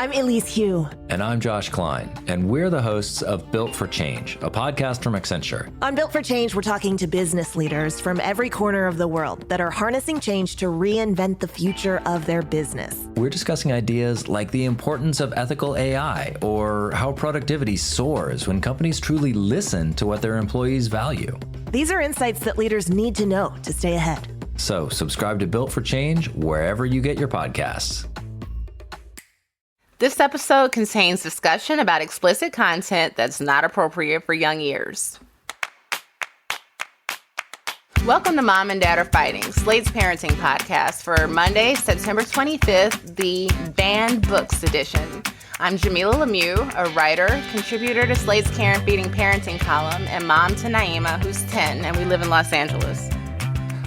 I'm Elise Hugh. And I'm Josh Klein, and we're the hosts of Built for Change, a podcast from Accenture. On Built for Change, we're talking to business leaders from every corner of the world that are harnessing change to reinvent the future of their business. We're discussing ideas like the importance of ethical AI or how productivity soars when companies truly listen to what their employees value. These are insights that leaders need to know to stay ahead. So subscribe to Built for Change wherever you get your podcasts. This episode contains discussion about explicit content that's not appropriate for young ears. Welcome to Mom and Dad Are Fighting, Slate's parenting podcast for Monday, September 25th, the Banned Books edition. I'm Jamilah Lemieux, a writer, contributor to Slate's Care and Feeding parenting column, and mom to Naima, who's 10, and we live in Los Angeles.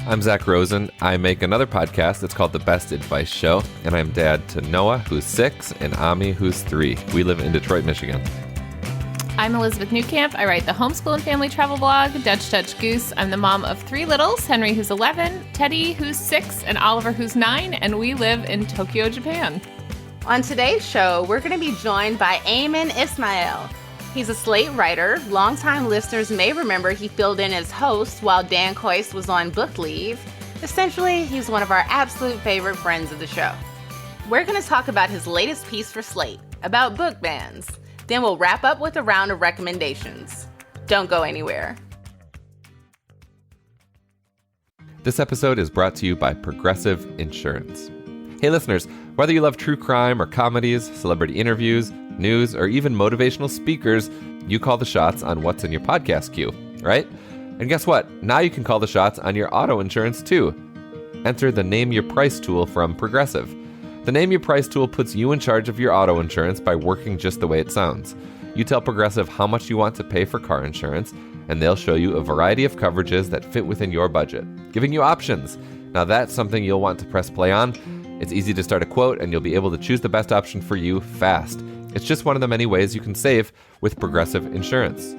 I'm Zak Rosen. I make another podcast. It's called The Best Advice Show, and I'm dad to Noah, who's 6, and Ami, who's 3. We live in Detroit, Michigan. I'm Elizabeth Newcamp. I write the homeschool and family travel blog, Dutch Goose. I'm the mom of 3 littles, Henry, who's 11, Teddy, who's 6, and Oliver, who's 9, and we live in Tokyo, Japan. On today's show, we're going to be joined by Aymann Ismail. He's a Slate writer. Longtime listeners may remember he filled in as host while Dan Kois was on book leave. Essentially, he's one of our absolute favorite friends of the show. We're going to talk about his latest piece for Slate, about book bans. Then we'll wrap up with a round of recommendations. Don't go anywhere. This episode is brought to you by Progressive Insurance. Hey listeners, whether you love true crime or comedies, celebrity interviews, news, or even motivational speakers, you call the shots on what's in your podcast queue, right? And guess what? Now you can call the shots on your auto insurance too. Enter the Name Your Price tool from Progressive. The Name Your Price tool puts you in charge of your auto insurance by working just the way it sounds. You tell Progressive how much you want to pay for car insurance, and they'll show you a variety of coverages that fit within your budget, giving you options. Now that's something you'll want to press play on. It's easy to start a quote, and you'll be able to choose the best option for you fast. It's just one of the many ways you can save with Progressive Insurance.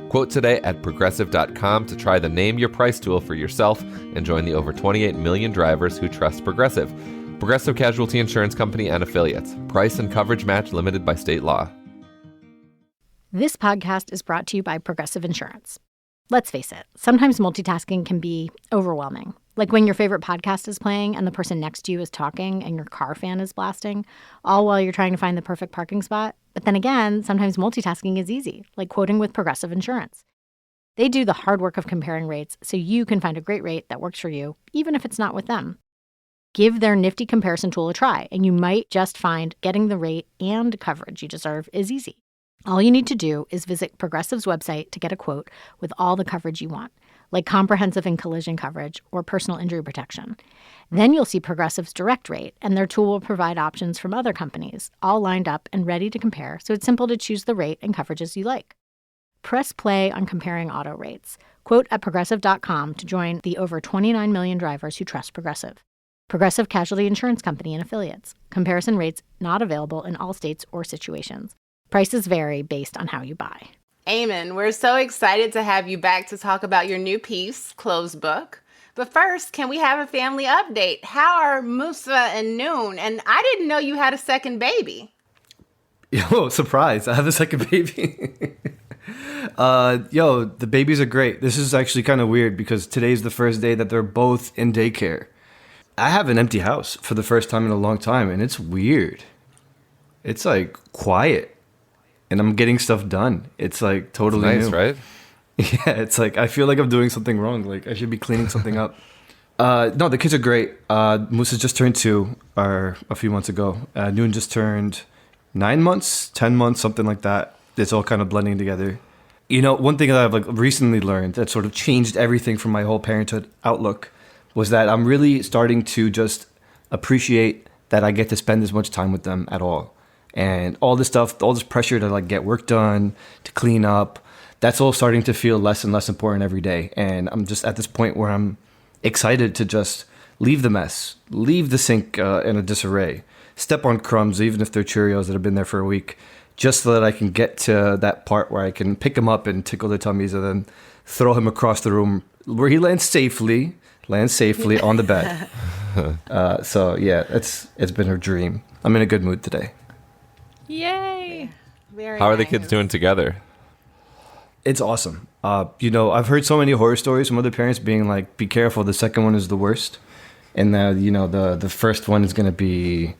Quote today at Progressive.com to try the Name Your Price tool for yourself and join the over 28 million drivers who trust Progressive. Progressive Casualty Insurance Company and Affiliates. Price and coverage match limited by state law. This podcast is brought to you by Progressive Insurance. Let's face it, sometimes multitasking can be overwhelming. Like when your favorite podcast is playing and the person next to you is talking and your car fan is blasting, all while you're trying to find the perfect parking spot. But then again, sometimes multitasking is easy, like quoting with Progressive Insurance. They do the hard work of comparing rates so you can find a great rate that works for you, even if it's not with them. Give their nifty comparison tool a try, and you might just find getting the rate and coverage you deserve is easy. All you need to do is visit Progressive's website to get a quote with all the coverage you want, like comprehensive and collision coverage or personal injury protection. Then you'll see Progressive's direct rate, and their tool will provide options from other companies, all lined up and ready to compare, so it's simple to choose the rate and coverages you like. Press play on comparing auto rates. Quote at Progressive.com to join the over 29 million drivers who trust Progressive. Progressive Casualty Insurance Company and Affiliates. Comparison rates not available in all states or situations. Prices vary based on how you buy. Aymann, we're so excited to have you back to talk about your new piece, Closed Book. But first, can we have a family update? How are Musa and Noon? And I didn't know you had a second baby. Yo, surprise. I have a second baby. The babies are great. This is actually kind of weird because today's the first day that they're both in daycare. I have an empty house for the first time in a long time, and it's weird. It's like quiet. And I'm getting stuff done. It's like totally nice, new. Right? Yeah, it's like I feel like I'm doing something wrong. Like I should be cleaning something up. No, the kids are great. Musa just turned 2 a few months ago. Noon just turned 9 months, 10 months, something like that. It's all kind of blending together. You know, one thing that I've recently learned that sort of changed everything from my whole parenthood outlook was that I'm really starting to just appreciate that I get to spend as much time with them at all. And all this stuff, all this pressure to get work done, to clean up, that's all starting to feel less and less important every day. And I'm just at this point where I'm excited to just leave the mess, leave the sink in a disarray, step on crumbs, even if they're Cheerios that have been there for a week, just so that I can get to that part where I can pick him up and tickle their tummies and then throw him across the room where he lands safely on the bed. So yeah, it's been a dream. I'm in a good mood today. Yay! Very How are the nice. kids doing together? It's awesome. I've heard so many horror stories from other parents being like, be careful, the second one is the worst. And the first one is going to be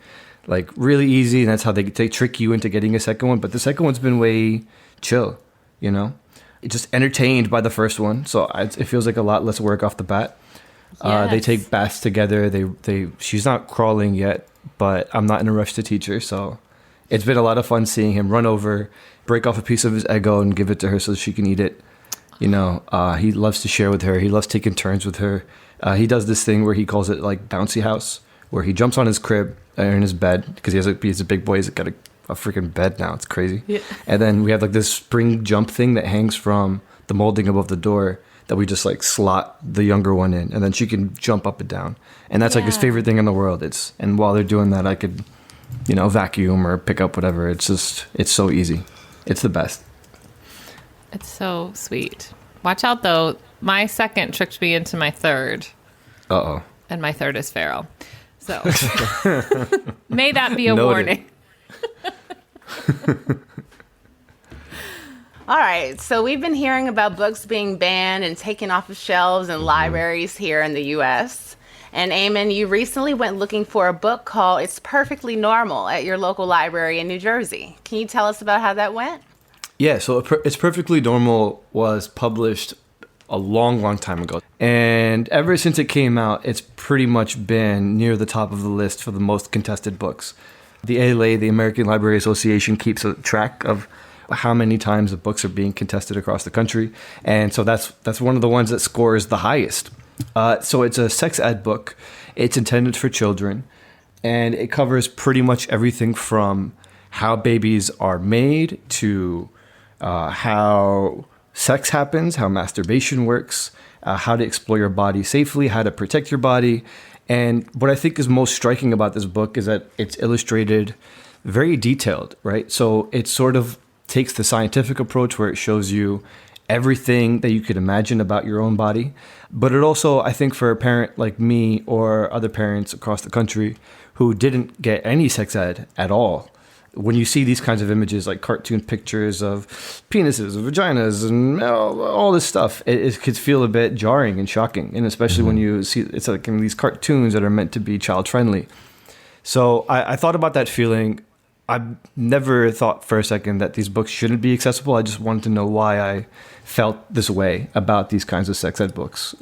like really easy. And that's how they trick you into getting a second one. But the second one's been way chill, It's just entertained by the first one. So it feels like a lot less work off the bat. Yes. They take baths together. She's not crawling yet, but I'm not in a rush to teach her. So it's been a lot of fun seeing him run over, break off a piece of his Eggo and give it to her so she can eat it. He loves to share with her. He loves taking turns with her. He does this thing where he calls it like bouncy house, where he jumps on his crib or in his bed because he's a big boy. He's got a freaking bed now. It's crazy. Yeah. And then we have like this spring jump thing that hangs from the molding above the door that we just like slot the younger one in, and then she can jump up and down. And that's like his favorite thing in the world. And while they're doing that, I could, vacuum or pick up whatever. It's so easy. It's the best. It's so sweet. Watch out, though. My second tricked me into my third. Uh-oh. And my third is feral. So may that be a Noted. warning. All right, so we've been hearing about books being banned and taken off of shelves in libraries here in the U.S. And Aymann, you recently went looking for a book called It's Perfectly Normal at your local library in New Jersey. Can you tell us about how that went? Yeah, so It's Perfectly Normal was published a long, long time ago. And ever since it came out, it's pretty much been near the top of the list for the most contested books. The ALA, the American Library Association, keeps a track of how many times the books are being contested across the country. And so that's one of the ones that scores the highest. So it's a sex ed book. It's intended for children. And it covers pretty much everything from how babies are made to how sex happens, how masturbation works, how to explore your body safely, how to protect your body. And what I think is most striking about this book is that it's illustrated very detailed, right? So it sort of takes the scientific approach where it shows you everything that you could imagine about your own body. But it also, I think for a parent like me or other parents across the country who didn't get any sex ed at all, when you see these kinds of images like cartoon pictures of penises, of vaginas, and all this stuff, it could feel a bit jarring and shocking. And especially when you see it's like in these cartoons that are meant to be child friendly. So I thought about that feeling. I never thought for a second that these books shouldn't be accessible. I just wanted to know why I felt this way about these kinds of sex ed books.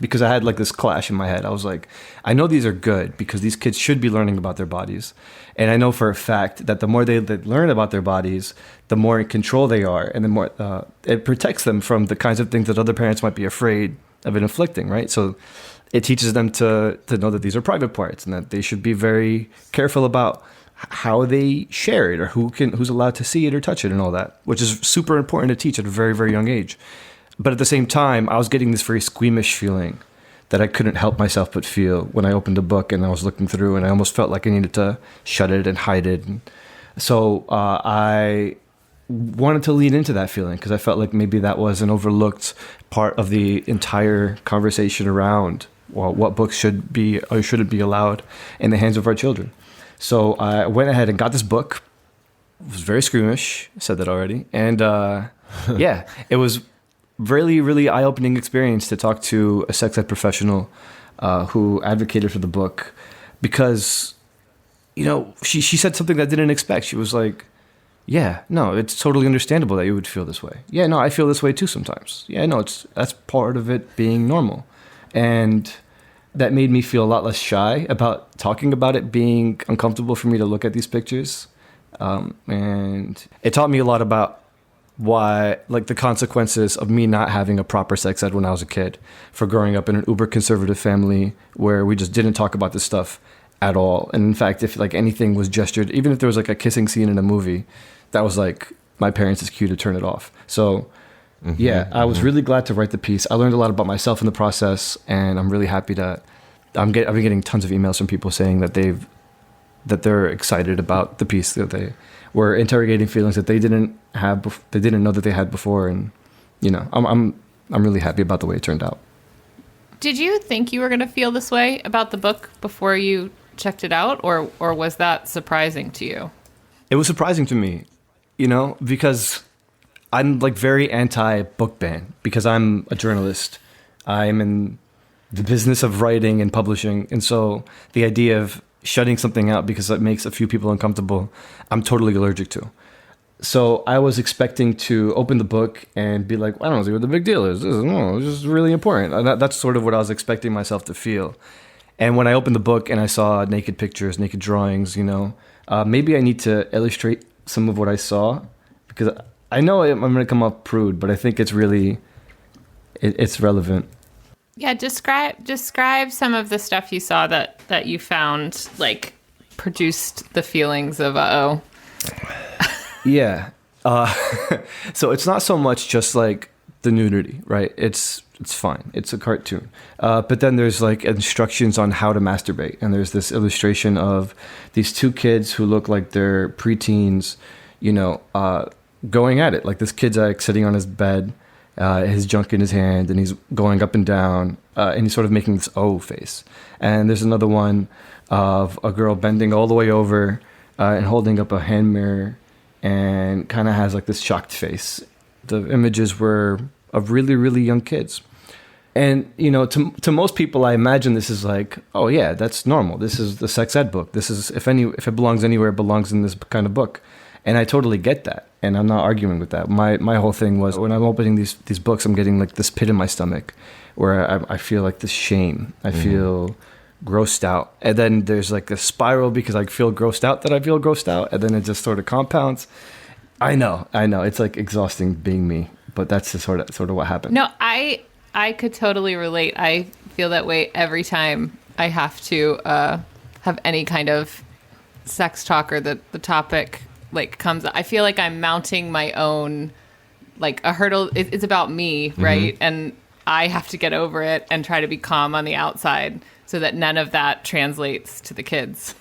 Because I had like this clash in my head. I was like, I know these are good because these kids should be learning about their bodies. And I know for a fact that the more they learn about their bodies, the more in control they are. And the more it protects them from the kinds of things that other parents might be afraid of it inflicting, right? So it teaches them to know that these are private parts and that they should be very careful about how they share it or who's allowed to see it or touch it and all that, which is super important to teach at a very, very young age. But at the same time, I was getting this very squeamish feeling that I couldn't help myself but feel when I opened a book and I was looking through, and I almost felt like I needed to shut it and hide it. And so I wanted to lean into that feeling because I felt like maybe that was an overlooked part of the entire conversation around what books should be or shouldn't be allowed in the hands of our children. So I went ahead and got this book. It was very squeamish, I said that already. And yeah, it was really, really eye-opening experience to talk to a sex ed professional who advocated for the book because, she said something that I didn't expect. She was like, yeah, no, it's totally understandable that you would feel this way. Yeah, no, I feel this way too sometimes. Yeah, no, that's part of it being normal. And that made me feel a lot less shy about talking about it being uncomfortable for me to look at these pictures. And it taught me a lot about why, like the consequences of me not having a proper sex ed when I was a kid, for growing up in an uber conservative family where we just didn't talk about this stuff at all. And in fact, if like anything was gestured, even if there was like a kissing scene in a movie, that was like my parents' cue to turn it off. So I was really glad to write the piece. I learned a lot about myself in the process, and I'm really happy that I've been getting tons of emails from people saying that they're excited about the piece, that they were interrogating feelings that they didn't have, they didn't know that they had before, and I'm really happy about the way it turned out. Did you think you were going to feel this way about the book before you checked it out, or was that surprising to you? It was surprising to me, you know, because I'm like very anti-book ban because I'm a journalist. I'm in the business of writing and publishing. And so the idea of shutting something out because it makes a few people uncomfortable, I'm totally allergic to. So I was expecting to open the book and be like, I don't see what the big deal is. This is really important. And that's sort of what I was expecting myself to feel. And when I opened the book and I saw naked pictures, naked drawings, you know, maybe I need to illustrate some of what I saw because I know I'm going to come off prude, but I think it's really, it's relevant. Yeah, describe some of the stuff you saw that you found like produced the feelings of uh-oh. Yeah. So it's not so much just like the nudity, right? It's fine. It's a cartoon. But then there's like instructions on how to masturbate. And there's this illustration of these two kids who look like they're preteens, you know, going at it. Like this kid's like sitting on his bed, his junk in his hand, and he's going up and down, and he's sort of making this O face. And there's another one of a girl bending all the way over and holding up a hand mirror and kind of has like this shocked face. The images were of really, really young kids. And, you know, to most people, I imagine this is like, oh yeah, that's normal. This is the sex ed book. This is, if it belongs anywhere, it belongs in this kind of book. And I totally get that. And I'm not arguing with that. My whole thing was when I'm opening these books, I'm getting like this pit in my stomach where I feel like this shame. I feel grossed out. And then there's like a spiral because I feel grossed out that I feel grossed out. And then it just sort of compounds. I know. It's like exhausting being me, but that's the sort of what happened. No, I could totally relate. I feel that way every time I have to have any kind of sex talk or the topic like comes up. I feel like I'm mounting my own like a hurdle. It's about me, right? And I have to get over it and try to be calm on the outside so that none of that translates to the kids.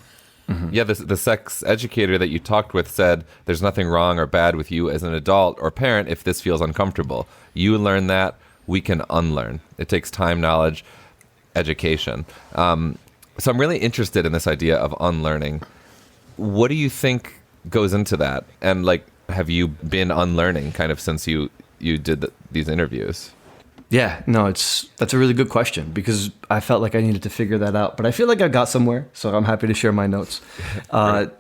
Yeah, the sex educator that you talked with said there's nothing wrong or bad with you as an adult or parent if this feels uncomfortable. You learn that, we can unlearn. It takes time, knowledge, education. So I'm really interested in this idea of unlearning. What do you think goes into that? And like, have you been unlearning kind of since you did these interviews? Yeah, no, that's a really good question because I felt like I needed to figure that out, but I feel like I got somewhere, so I'm happy to share my notes.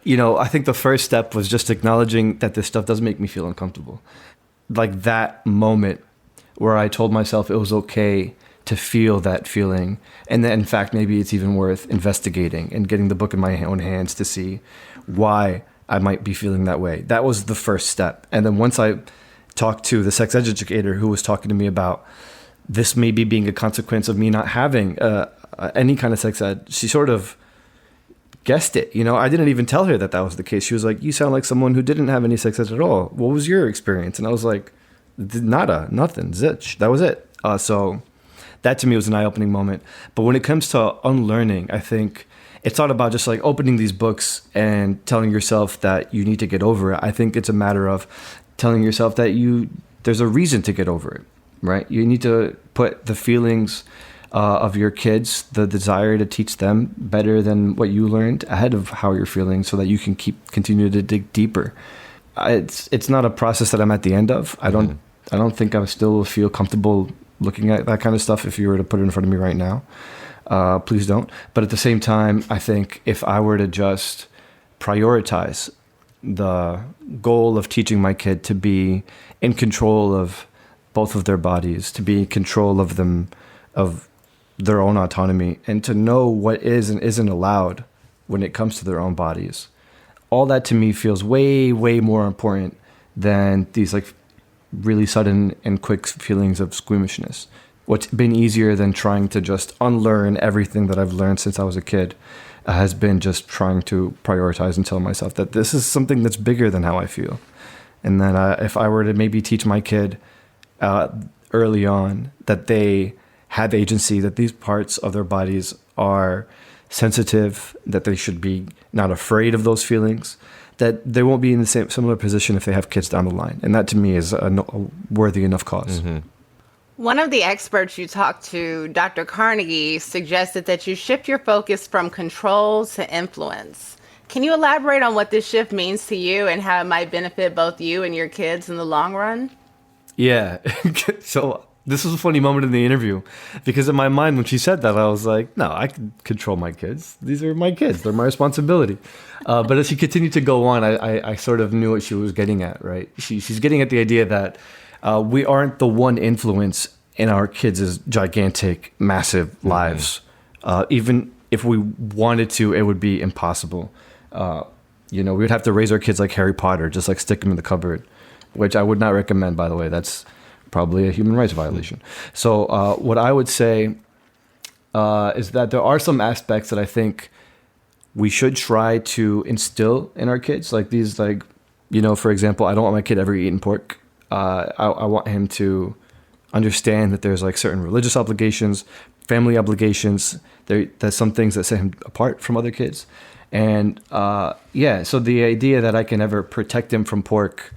You know, I think the first step was just acknowledging that this stuff does make me feel uncomfortable. Like that moment where I told myself it was okay to feel that feeling, and that in fact maybe it's even worth investigating and getting the book in my own hands to see why I might be feeling that way. That was the first step. And then once I talked to the sex educator who was talking to me about this maybe being a consequence of me not having any kind of sex ed, she sort of guessed it. You know, I didn't even tell her that was the case. She was like, you sound like someone who didn't have any sex ed at all. What was your experience? And I was like, nothing, zitch. That was it. So that to me was an eye-opening moment. But when it comes to unlearning, I think it's not about just like opening these books and telling yourself that you need to get over it. I think it's a matter of telling yourself that there's a reason to get over it. Right? You need to put the feelings of your kids, the desire to teach them better than what you learned ahead of how you're feeling so that you can continue to dig deeper. It's not a process that I'm at the end of. I don't think I still feel comfortable looking at that kind of stuff if you were to put it in front of me right now. Please don't. But at the same time, I think if I were to just prioritize the goal of teaching my kid to be in control of both of their bodies, to be in control of them, of their own autonomy, and to know what is and isn't allowed when it comes to their own bodies. All that to me feels way, way more important than these like really sudden and quick feelings of squeamishness. What's been easier than trying to just unlearn everything that I've learned since I was a kid has been just trying to prioritize and tell myself that this is something that's bigger than how I feel. And then if I were to maybe teach my kid early on that they have agency, that these parts of their bodies are sensitive, that they should be not afraid of those feelings, that they won't be in the similar position if they have kids down the line. And that to me is a worthy enough cause. Mm-hmm. One of the experts you talked to, Dr. Carnegie, suggested that you shift your focus from control to influence. Can you elaborate on what this shift means to you and how it might benefit both you and your kids in the long run? Yeah. So this was a funny moment in the interview because in my mind, when she said that, I was like, no, I can control my kids. These are my kids. They're my responsibility. But as she continued to go on, I sort of knew what she was getting at, right? She's getting at the idea that we aren't the one influence in our kids' gigantic, massive lives. Even if we wanted to, it would be impossible. We would have to raise our kids like Harry Potter, just like stick them in the cupboard, which I would not recommend, by the way. That's probably a human rights violation. So what I would say is that there are some aspects that I think we should try to instill in our kids. Like these, for example, I don't want my kid ever eating pork. I want him to understand that there's like certain religious obligations, family obligations. There's some things that set him apart from other kids. And so the idea that I can ever protect him from pork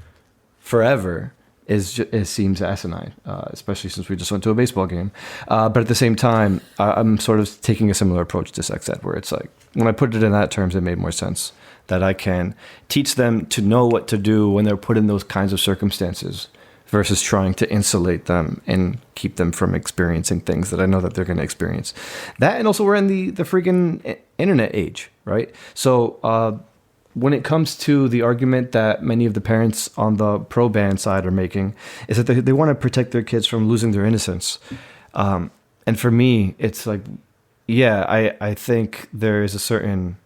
forever it seems asinine, especially since we just went to a baseball game. But at the same time, I'm sort of taking a similar approach to sex ed, where it's like, when I put it in that terms, it made more sense that I can teach them to know what to do when they're put in those kinds of circumstances versus trying to insulate them and keep them from experiencing things that I know that they're going to experience. That, and also we're in the freaking internet age, right? So when it comes to the argument that many of the parents on the pro-ban side are making, is that they want to protect their kids from losing their innocence. And for me, it's like, I think there is a certain,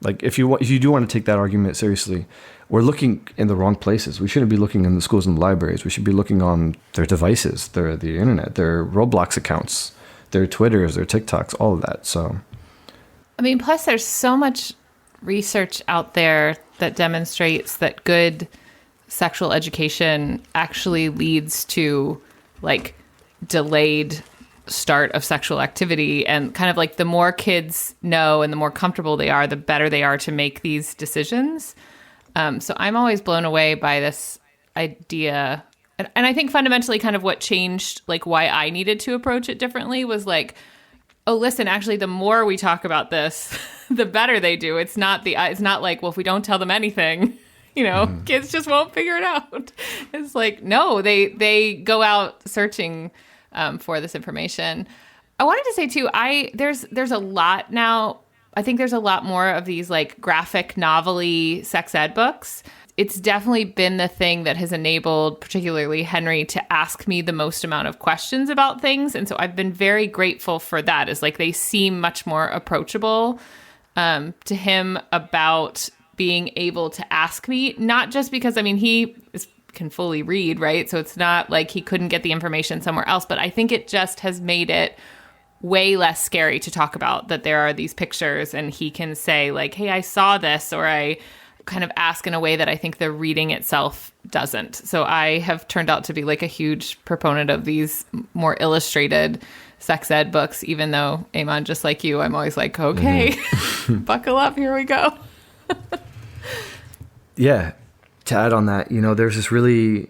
like, if you do want to take that argument seriously, we're looking in the wrong places. We shouldn't be looking in the schools and the libraries. We should be looking on their devices, the internet, their Roblox accounts, their Twitters, their TikToks, all of that. So, I mean, plus there's so much research out there that demonstrates that good sexual education actually leads to like delayed start of sexual activity, and kind of like the more kids know and the more comfortable they are, the better they are to make these decisions. So I'm always blown away by this idea. And I think fundamentally kind of what changed, like why I needed to approach it differently was like, oh, listen, actually, the more we talk about this, the better they do. It's not like, well, if we don't tell them anything, kids just won't figure it out. It's like, no, they go out searching for this information. I wanted to say too, there's a lot now. I think there's a lot more of these like graphic novel-y sex ed books. It's definitely been the thing that has enabled particularly Henry to ask me the most amount of questions about things. And so I've been very grateful for that. It's like they seem much more approachable to him about being able to ask me, not just because, I mean, he can fully read, right? So it's not like he couldn't get the information somewhere else, but I think it just has made it way less scary to talk about that there are these pictures and he can say like, hey, I saw this, or I kind of ask in a way that I think the reading itself doesn't. So I have turned out to be like a huge proponent of these more illustrated sex ed books, even though, Aymann, just like you, I'm always like, okay, buckle up, here we go. Yeah. To add on that, there's this really,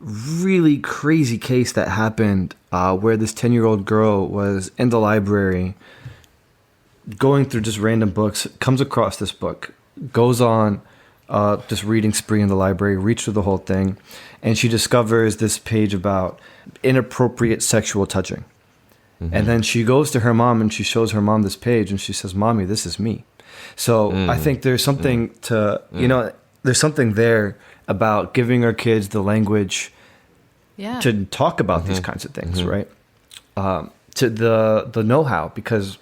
really crazy case that happened where this 10-year-old girl was in the library going through just random books, comes across this book, goes on just reading spree in the library, reads through the whole thing, and she discovers this page about inappropriate sexual touching. And then she goes to her mom and she shows her mom this page and she says, Mommy, this is me. So I think there's something there's something there about giving our kids the language to talk about these kinds of things, right? To the know-how, because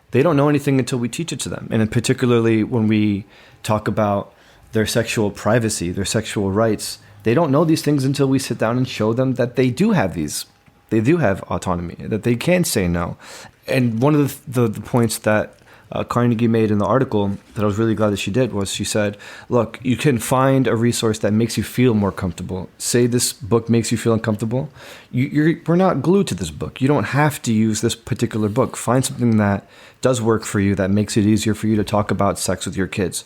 they don't know anything until we teach it to them. And particularly when we talk about their sexual privacy, their sexual rights, they don't know these things until we sit down and show them that they do have autonomy, that they can say no. And one of the points that Carnegie made in the article that I was really glad that she did was she said, look, you can find a resource that makes you feel more comfortable. Say this book makes you feel uncomfortable. We're not glued to this book. You don't have to use this particular book. Find something that does work for you, that makes it easier for you to talk about sex with your kids.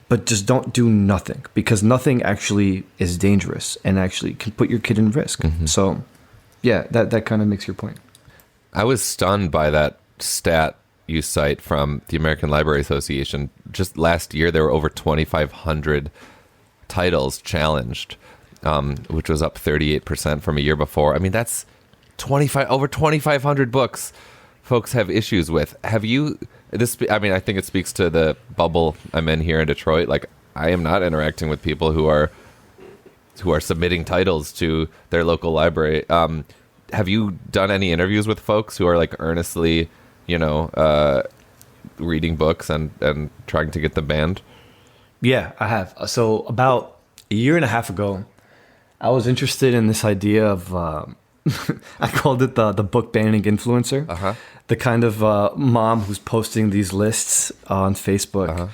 But just don't do nothing, because nothing actually is dangerous and actually can put your kid in risk. So yeah, that kind of makes your point. I was stunned by that stat you cite from the American Library Association, just last year there were over 2,500 titles challenged, which was up 38% from a year before. I mean, that's over 2,500 books folks have issues with. Have you, I think it speaks to the bubble I'm in here in Detroit. Like, I am not interacting with people who are submitting titles to their local library. Have you done any interviews with folks who are like earnestly, reading books and trying to get them banned? Yeah, I have. So about a year and a half ago, I was interested in this idea of, I called it the book banning influencer. Uh-huh. The kind of mom who's posting these lists on Facebook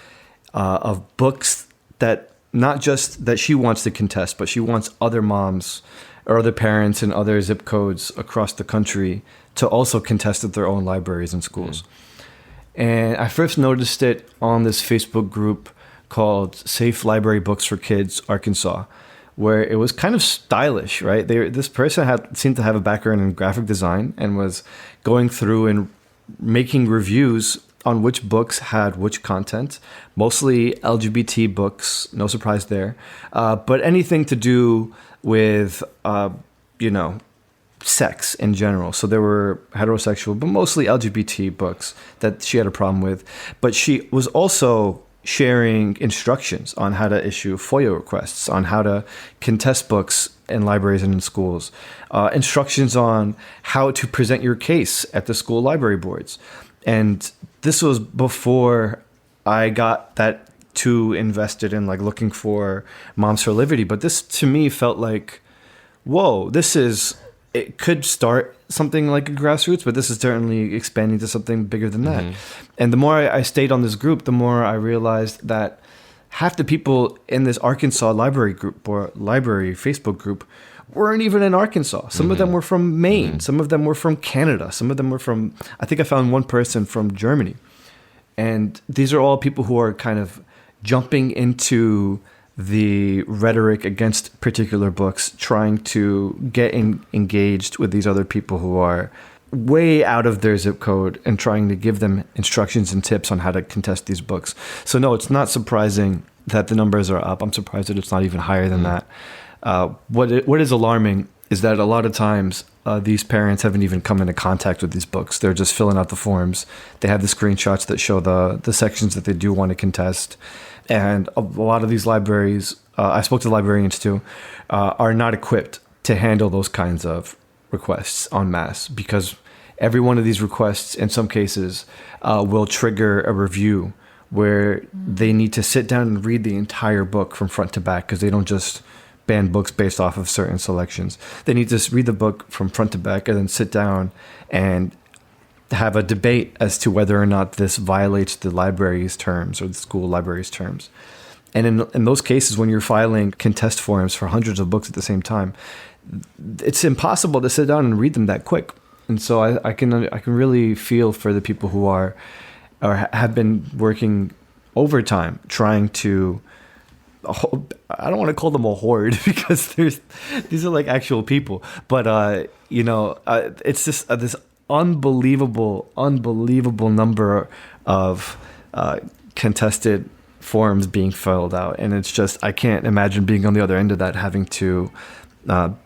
of books that not just that she wants to contest, but she wants other moms or other parents in other zip codes across the country to also contest at their own libraries and schools. And I first noticed it on this Facebook group called Safe Library Books for Kids, Arkansas, where it was kind of stylish, right? This person seemed to have a background in graphic design and was going through and making reviews on which books had which content, mostly LGBT books, no surprise there, but anything to do with, sex in general. So there were heterosexual, but mostly LGBT books that she had a problem with. But she was also sharing instructions on how to issue FOIA requests, on how to contest books in libraries and in schools, instructions on how to present your case at the school library boards. And this was before I got that too invested in like looking for Moms for Liberty. But this to me felt like, whoa, it could start something like a grassroots, but this is certainly expanding to something bigger than that. Mm-hmm. And the more I stayed on this group, the more I realized that half the people in this Arkansas library group or library Facebook group weren't even in Arkansas. Some of them were from Maine. Some of them were from Canada. Some of them were from, I think I found one person from Germany. And these are all people who are kind of jumping into the rhetoric against particular books, trying to get engaged with these other people who are way out of their zip code and trying to give them instructions and tips on how to contest these books. So no, it's not surprising that the numbers are up. I'm surprised that it's not even higher than that. What is alarming is that a lot of times these parents haven't even come into contact with these books. They're just filling out the forms. They have the screenshots that show the sections that they do want to contest. And a lot of these libraries, I spoke to librarians too, are not equipped to handle those kinds of requests en masse, because every one of these requests, in some cases, will trigger a review where they need to sit down and read the entire book from front to back, because they don't just ban books based off of certain selections. They need to read the book from front to back and then sit down and have a debate as to whether or not this violates the library's terms or the school library's terms. And in those cases, when you're filing contest forms for hundreds of books at the same time, it's impossible to sit down and read them that quick. And so I can really feel for the people who are or have been working overtime trying to, I don't want to call them a horde because these are like actual people, but it's just this unbelievable number of contested forms being filled out, and it's just, I can't imagine being on the other end of that, having to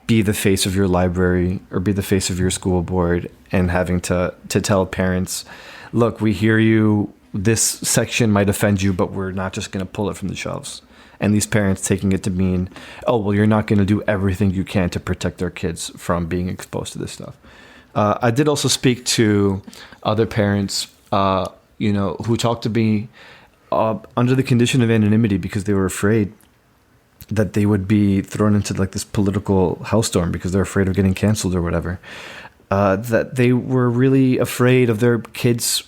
be the face of your library or be the face of your school board and having to tell parents, look, we hear you, this section might offend you, but we're not just going to pull it from the shelves. And these parents taking it to mean, oh, well, you're not going to do everything you can to protect their kids from being exposed to this stuff. I did also speak to other parents, who talked to me under the condition of anonymity because they were afraid that they would be thrown into like this political hellstorm because they're afraid of getting canceled or whatever. That they were really afraid of their kids,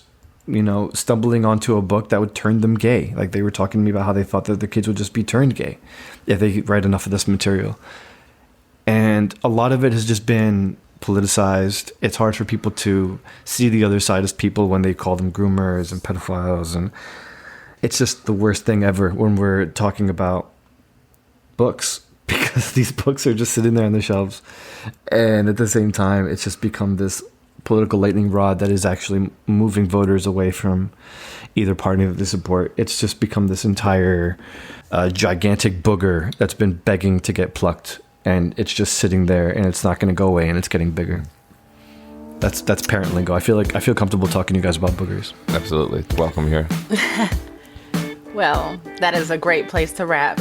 stumbling onto a book that would turn them gay. Like they were talking to me about how they thought that the kids would just be turned gay if they write enough of this material. And a lot of it has just been politicized. It's hard for people to see the other side as people when they call them groomers and pedophiles. And it's just the worst thing ever when we're talking about books, because these books are just sitting there on the shelves. And at the same time, it's just become this political lightning rod that is actually moving voters away from either party that they support. It's just become this entire gigantic booger that's been begging to get plucked, and it's just sitting there, and it's not going to go away, and it's getting bigger. That's parent lingo. I feel comfortable talking to you guys about boogers. Absolutely. Welcome here. Well, that is a great place to wrap.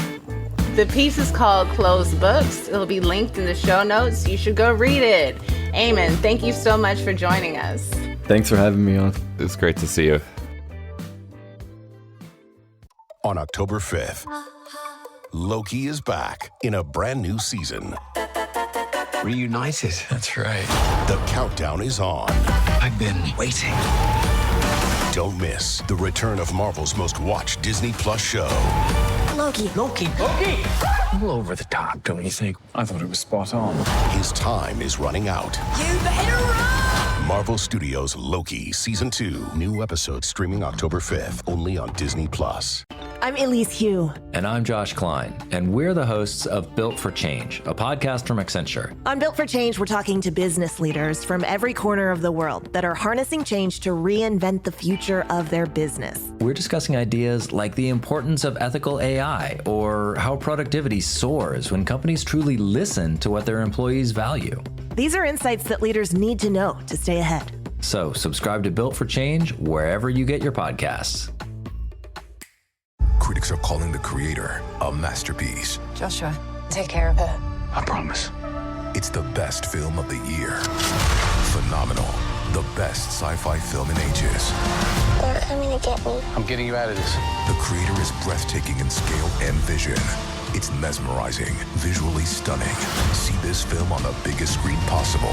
The piece is called Closed Books. It'll be linked in the show notes. You should go read it. Aymann, thank you so much for joining us. Thanks for having me on. It's great to see you. On October 5th, Loki is back in a brand new season. Reunited. That's right. The countdown is on. I've been waiting. Don't miss the return of Marvel's most watched Disney Plus show. Loki. A little over the top, don't you think? I thought it was spot on. His time is running out. You better run! Marvel Studios' Loki Season 2. New episodes streaming October 5th, only on Disney Plus. I'm Elise Hugh. And I'm Josh Klein, and we're the hosts of Built for Change, a podcast from Accenture. On Built for Change, we're talking to business leaders from every corner of the world that are harnessing change to reinvent the future of their business. We're discussing ideas like the importance of ethical AI or how productivity soars when companies truly listen to what their employees value. These are insights that leaders need to know to stay ahead. So subscribe to Built for Change wherever you get your podcasts. Critics are calling The Creator a masterpiece. Joshua, take care of her. I promise. It's the best film of the year. Phenomenal. The best sci-fi film in ages. They're coming to get me. I'm getting you out of this. The Creator is breathtaking in scale and vision. It's mesmerizing, visually stunning. See this film on the biggest screen possible.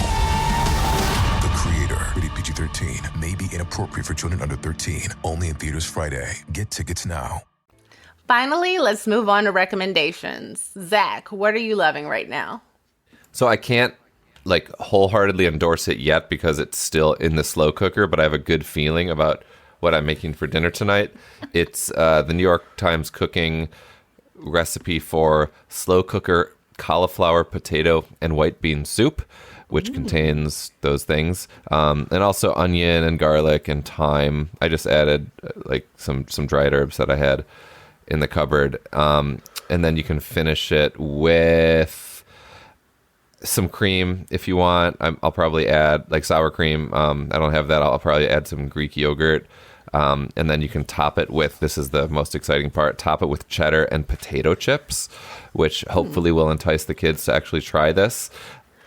The Creator, rated PG-13, may be inappropriate for children under 13. Only in theaters Friday. Get tickets now. Finally, let's move on to recommendations. Zach, what are you loving right now? So I can't wholeheartedly endorse it yet because it's still in the slow cooker, but I have a good feeling about what I'm making for dinner tonight. It's the New York Times cooking recipe for slow cooker cauliflower, potato, and white bean soup, which contains those things, and also onion and garlic and thyme. I just added some dried herbs that I had in the cupboard, and then you can finish it with some cream if you want. I'll probably add sour cream. I don't have that. I'll probably add some Greek yogurt, and then you can top it with, this is the most exciting part, top it with cheddar and potato chips, which hopefully will entice the kids to actually try this.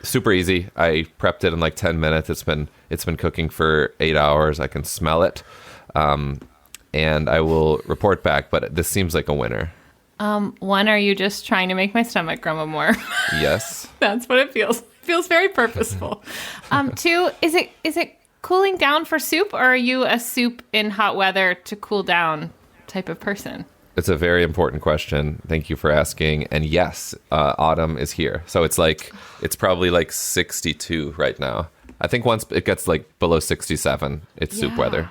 Super easy. I prepped it in 10 minutes. It's been cooking for 8 hours. I can smell it. And I will report back, but this seems like a winner. One, are you just trying to make my stomach grumble more? Yes. That's what it feels. It feels very purposeful. Two, is it cooling down for soup, or are you a soup in hot weather to cool down type of person? It's a very important question. Thank you for asking. And yes, autumn is here. So it's probably 62 right now. I think once it gets below 67, it's soup weather.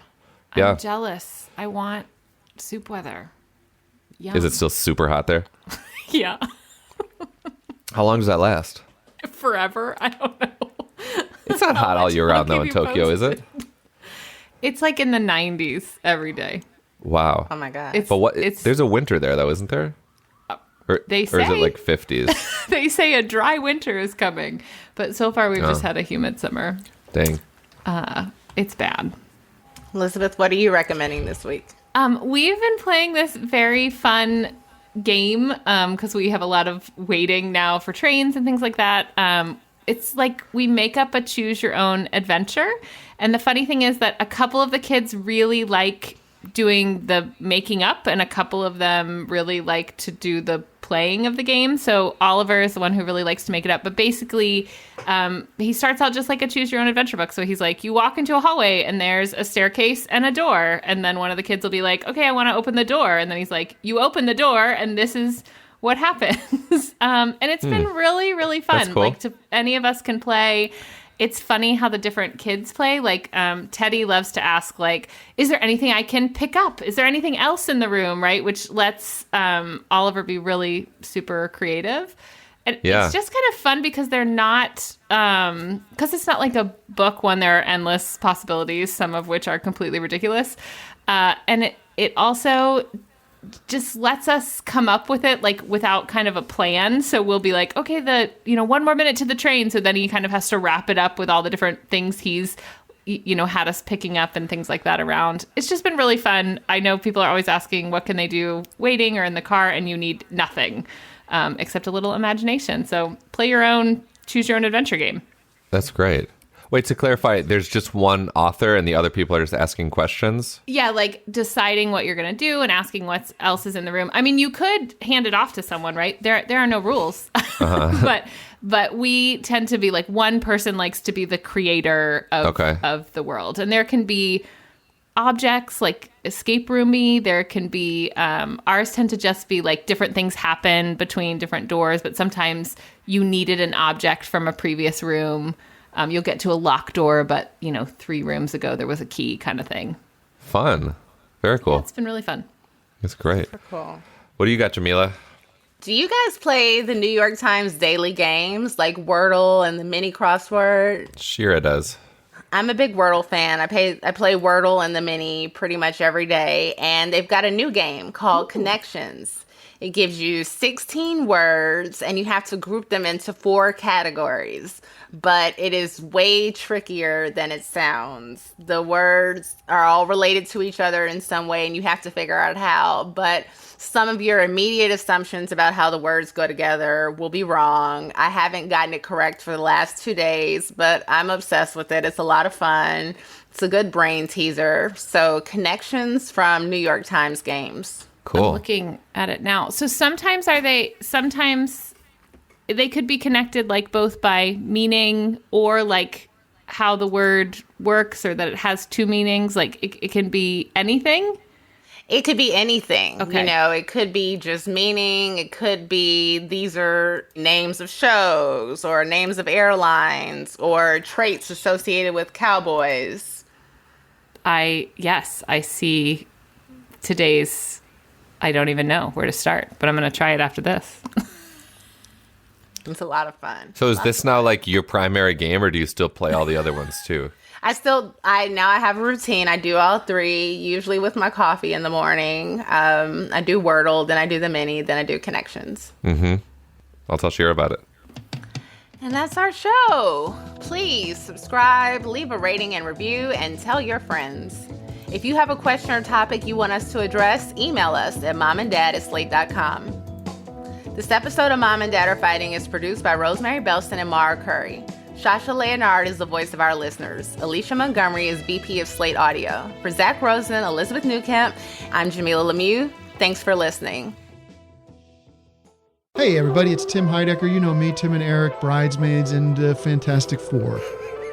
Yeah. I'm jealous. I want soup weather. Yum. Is it still super hot there? Yeah. How long does that last? Forever. I don't know. It's not hot all year round though in Tokyo, is it? It's in the 90s every day. Wow. Oh my God. There's a winter there though, isn't there? Or is it 50s? They say a dry winter is coming, but so far we've just had a humid summer. Dang. It's bad. Elizabeth, what are you recommending this week? We've been playing this very fun game because we have a lot of waiting now for trains and things like that. It's we make up a choose your own adventure. And the funny thing is that a couple of the kids really like doing the making up, and a couple of them really like to do the playing of the game. So Oliver is the one who really likes to make it up. But basically, he starts out just like a choose your own adventure book. So he's you walk into a hallway and there's a staircase and a door. And then one of the kids will be okay, I want to open the door. And then he's you open the door and this is what happens. And it's been really, really fun. That's cool. Any of us can play. It's funny how the different kids play. Teddy loves to ask, is there anything I can pick up? Is there anything else in the room, right? Which lets Oliver be really super creative. And it's just kind of fun because they're not, because it's not like a book when there are endless possibilities, some of which are completely ridiculous. And it also just lets us come up with it like without kind of a plan. So we'll be like, okay, 1 more minute to the train. So then he kind of has to wrap it up with all the different things he's, had us picking up and things like that around. It's just been really fun. I know people are always asking, what can they do waiting or in the car? And you need nothing except a little imagination. So play your own, choose your own adventure game. That's great. Wait, to clarify, there's just one author and the other people are just asking questions? Yeah, like deciding what you're going to do and asking what else is in the room. I mean, you could hand it off to someone, right? There are no rules. But we tend to be like, one person likes to be the creator of the world. And there can be objects like escape roomy. There can be, ours tend to just be like different things happen between different doors, but sometimes you needed an object from a previous room. You'll get to a locked door, but 3 rooms ago there was a key kind of thing. Fun. Very cool. Yeah, it's been really fun. It's great. Super cool. What do you got, Jamilah? Do you guys play the New York Times daily games like Wordle and the mini crossword? Shira does. I'm a big Wordle fan. I play Wordle and the mini pretty much every day, and they've got a new game called Connections. It gives you 16 words, and you have to group them into 4 categories. But it is way trickier than it sounds. The words are all related to each other in some way, and you have to figure out how. But some of your immediate assumptions about how the words go together will be wrong. I haven't gotten it correct for the last 2 days, but I'm obsessed with it. It's a lot of fun. It's a good brain teaser. So Connections from New York Times Games. Cool. I'm looking at it now. So sometimes they could be connected like both by meaning or like how the word works or that it has 2 meanings. Like it can be anything. It could be anything. Okay. It could be just meaning. It could be these are names of shows or names of airlines or traits associated with cowboys. I see today's, I don't even know where to start, but I'm going to try it after this. It's a lot of fun. So is this now like your primary game, or do you still play all the other ones too? I have a routine. I do all 3, usually with my coffee in the morning. I do Wordle, then I do the mini, then I do Connections. Mm-hmm. I'll tell Shira about it. And that's our show. Please subscribe, leave a rating and review, and tell your friends. If you have a question or topic you want us to address, email us at momanddad@slate.com. This episode of Mom and Dad Are Fighting is produced by Rosemary Belston and Mara Curry. Shasha Leonard is the voice of our listeners. Alicia Montgomery is VP of Slate Audio. For Zak Rosen, Elizabeth Newcamp, I'm Jamilah Lemieux. Thanks for listening. Hey everybody, it's Tim Heidecker. You know me, Tim and Eric, Bridesmaids, and Fantastic Four.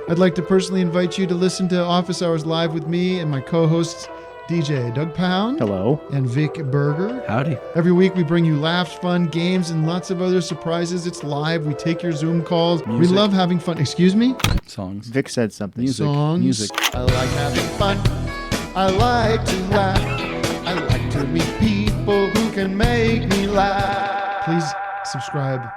I'd like to personally invite you to listen to Office Hours Live with me and my co-hosts, DJ Doug Pound. Hello. And Vic Berger. Howdy. Every week we bring you laughs, fun, games, and lots of other surprises. It's live. We take your Zoom calls. Music. We love having fun. Excuse me? Songs. Vic said something. Songs. Music. I like having fun. I like to laugh. I like to meet people who can make me laugh. Please subscribe